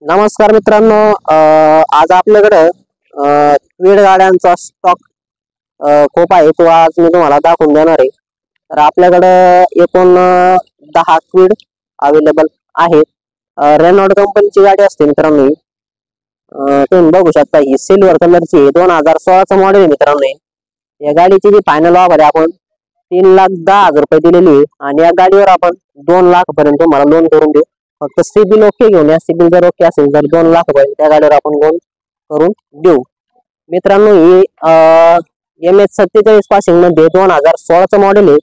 नमस्कार मित्रांनो, आज आपल्याकडे क्विड गाड्यांचा स्टॉक खूप आहे, तो आज मी तुम्हाला दाखवून देणार आहे। तर आपल्याकडे एकूण 10 क्विड अवेलेबल आहेत। रेनॉल्ड कंपनीची गाडी असते मित्रांनो। तुम्ही बघू शकता ही सिल्वर कलरची 2016चं मॉडेल आहे मित्रांनो। या गाडीची जी फायनल ऑफर आहे आपण 3,10,000 रुपये दिलेली आहे आणि या गाडीवर आपण 2 लाख पर्यंत तुम्हाला लोन करून देऊ। फक्त सिबिल ओके घेऊन या, सिबिल जर ओके असेल तर 2 लाख पर्यंत त्या गाडीवर आपण लोन करून देऊ। मित्रांनो, ही MS47 पासिंग मध्ये 2016चं मॉडेल आहे।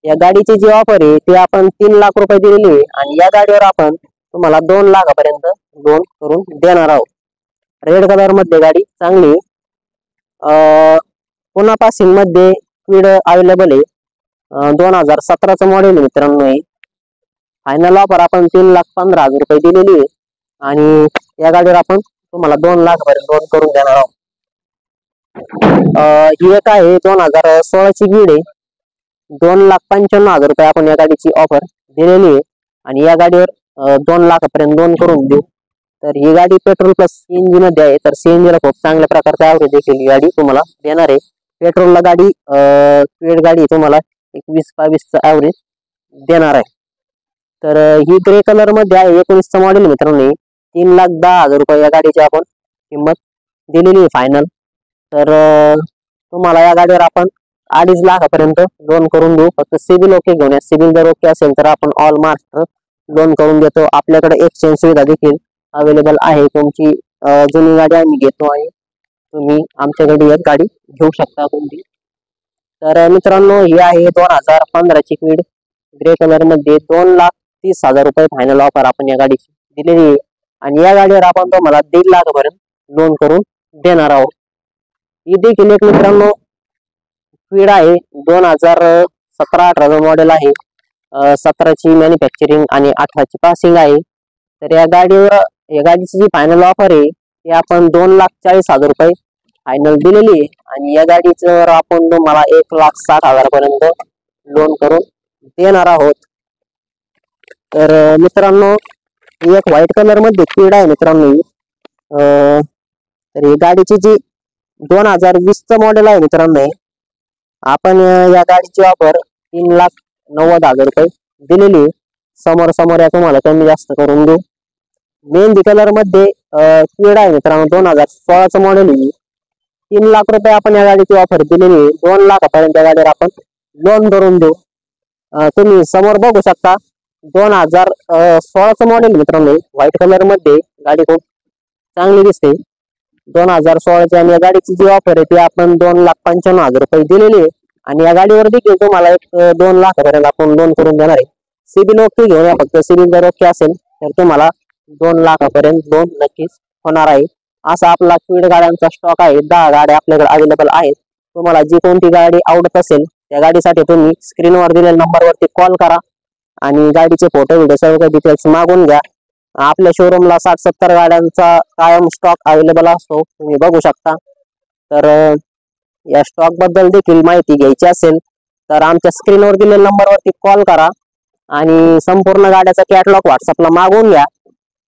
या गाडीची जी ऑफर आहे ती आपण 3 लाख रुपये दिलेली आहे आणि या गाडीवर आपण तुम्हाला 2 लाखापर्यंत लोन करून देणार आहोत। रेड कलर मध्ये गाडी चांगली पुन्हा पासिंग मध्ये क्विड अवेलेबल आहे। 2017चं मॉडेल मित्रांनो। फायनल ऑफर आपण 3,15,000 रुपये दिलेली आहे आणि या गाडीवर आपण तुम्हाला 2 लाख पर्यंत लोन करून देणार आहोत। ही एक आहे 2016ची क्विड आहे। 2,95,000 रुपये आपण या गाडीची ऑफर दिलेली आहे आणि या गाडीवर 2 लाखापर्यंत लोन करून देऊ। तर ही गाडी पेट्रोल प्लस सीएनजी मध्ये आहे, तर सीएनजी ला खूप चांगल्या प्रकारचा ॲव्हरेज देखील ही गाडी तुम्हाला देणार आहे। पेट्रोलला गाडी क्विड गाडी तुम्हाला 21-22चा ॲव्हरेज देणार आहे। तर ही ग्रे कलर मध्ये आहे, 19चं मॉडेल मित्रांनो। 3,10,000 रुपये या गाडीची आपण किंमत दिलेली आहे फायनल। तर तुम्हाला या गाडीवर आपण 2.5 लाखापर्यंत लोन करून देऊ। फक्त सिबिल ओके घेऊन या, सिबिल जर ओके असेल तर आपण ऑल महाराष्ट्र लोन करून देतो। आपल्याकडे एक्सचेंज सुविधा देखील अवेलेबल आहे। तुमची जुनी गाडी आम्ही घेतो आणि तुम्ही आमच्याकडे एक गाडी घेऊ शकता कोणती। तर मित्रांनो, ही आहे 2015ची क्विड ग्रे कलर मध्ये 2,30,000 रुपये फायनल ऑफर आपण या गाडीची दिलेली आहे आणि या गाडीवर आपण तुम्हाला 1.5 लाखापर्यंत लोन करून देणार आहोत। ही देखील एक मित्रांनो क्विड आहे, 2017-18 मॉडेल आहे। 17ची मॅन्युफॅक्चरिंग आणि 18ची पासिंग आहे। तर या गाडीची जी फायनल ऑफर आहे ती आपण 2,40,000 रुपये फायनल दिलेली आहे आणि या गाडीचं आपण तुम्हाला 1,60,000 पर्यंत लोन करून देणार आहोत। तर मित्रांनो, ही एक व्हाईट कलर मध्ये क्विड आहे मित्रांनो। तर ही गाडीची जी 2020चं मॉडेल आहे मित्रांनो। आपण या गाडीची ऑफर 3,90,000 रुपये दिलेली आहे। समोर या तुम्हाला कमी जास्त करून देऊ। मेहंदी कलर मध्ये क्विड आहे मित्रांनो, 2016चं मॉडेल आहे। 3 लाख रुपये आपण या गाडीची ऑफर दिलेली आहे। 2 लाखापर्यंत या गाडीवर आपण लोन करून देऊ। तुम्ही समोर बघू शकता 2016चं मॉडेल मित्रांनो, व्हाईट कलर मध्ये गाडी खूप चांगली दिसते 2016ची आणि या गाडीची जी ऑफर आहे ती आपण 2,95,000 रुपये दिलेली आहे आणि या गाडीवर देखील तुम्हाला 2 लाखापर्यंत आपण लोन करून देणार आहे। सिबिल ओके घेऊन या, फक्त सिबिल जर ओके असेल तर तुम्हाला 2 लाखापर्यंत लोन नक्कीच होणार आहे। असा आपला क्विड गाड्यांचा स्टॉक आहे। 10 गाड्या आपल्याकडे अवेलेबल आहेत। तुम्हाला जी कोणती गाडी आवडत असेल त्या गाडीसाठी तुम्ही स्क्रीनवर दिलेल्या नंबरवरती कॉल करा आणि गाडीचे फोटो व्हिडिओ सर्व डिटेल्स मागून घ्या। आपल्या शोरूमला 60-70 गाड्यांचा कायम स्टॉक अवेलेबल असतो, तुम्ही बघू शकता। तर या स्टॉक बद्दल देखील माहिती घ्यायची असेल तर आमच्या स्क्रीनवर दिलेल्या नंबरवरती कॉल करा आणि संपूर्ण गाड्याचा कॅटलॉग व्हॉट्सअपला मागवून घ्या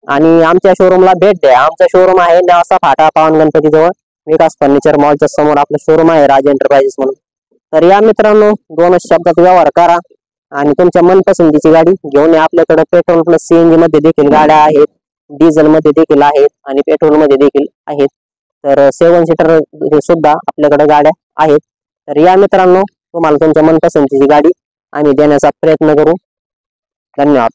आणि आमच्या शोरूमला भेट द्या। आमचा शोरूम आहे नेवासा फाटा पावन गणपती जवळ, विकास फर्निचर मॉलच्या समोर आपलं शोरूम आहे, राज एंटरप्राइजेस म्हणून। तर या मित्रांनो, 2 शब्दात व्यवहार करा आणि तुमच्या मनपसंतीची गाडी घेऊन या। आपल्याकडे पेट्रोल प्लस सीएनजी मध्ये देखील गाड्या आहेत, डिझेल मध्ये देखील आहेत आणि पेट्रोल मध्ये देखील आहेत। तर 7 सीटर सुद्धा आपल्याकडे गाड्या आहेत। तर या मित्रांनो, तुम्हाला तुमच्या मनपसंतीची गाडी आम्ही देण्याचा प्रयत्न करू। धन्यवाद।